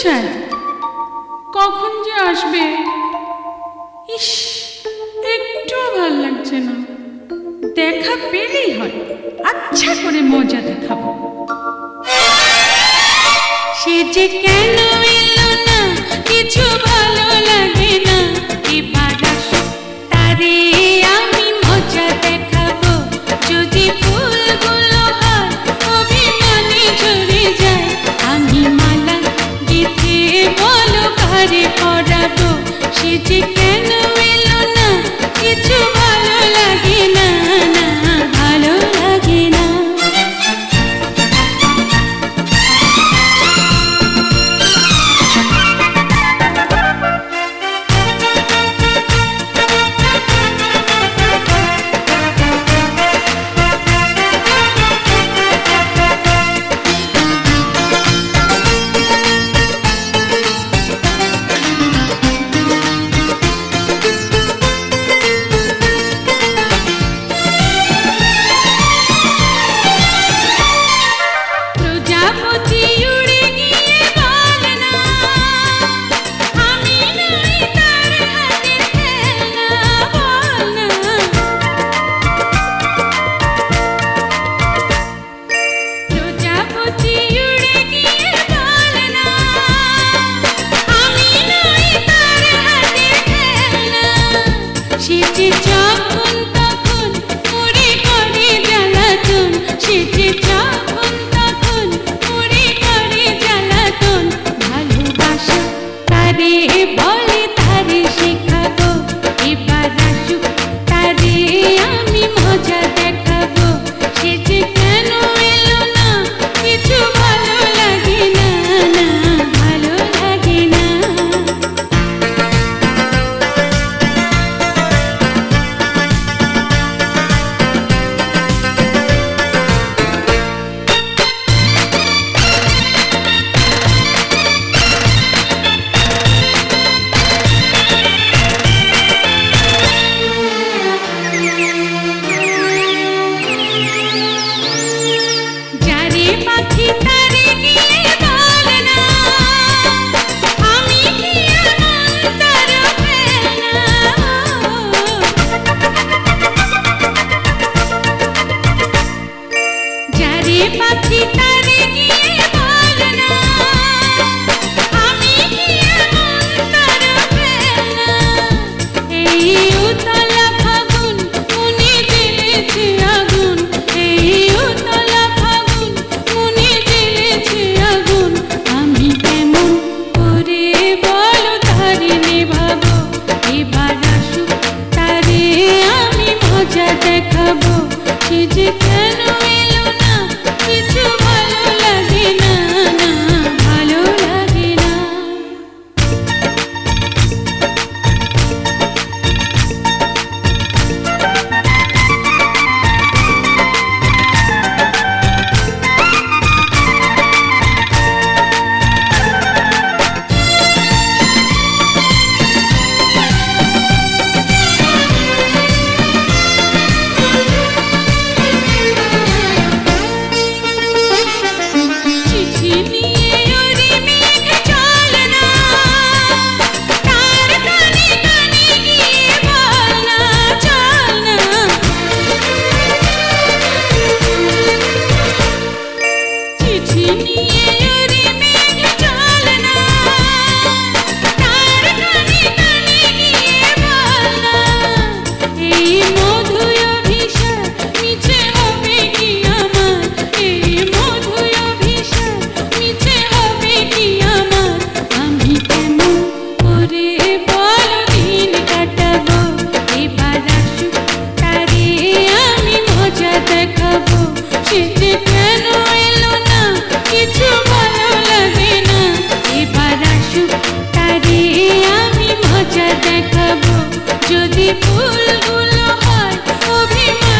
পৌঁছায়, কখন যে আসবে। ইস, একটু ভাল লাগছে না। দেখা পেলেই হয়, আচ্ছা করে মজা দেখাবো। সে যে কেন এলো না, কিছু ভালো লাগে না। এবার আসো, তারে আমি মজা দেখাবো। যদি ফুলগুলো হয় অভিমানে ঝরে যায়, আমি মালা গেঁথে বলো কারে পরাবো। সে যে কেন এলো না, কিছু ভালো লাগে না, না ভালো লাগে না। যদি ফুলগুলো হয় অভিমান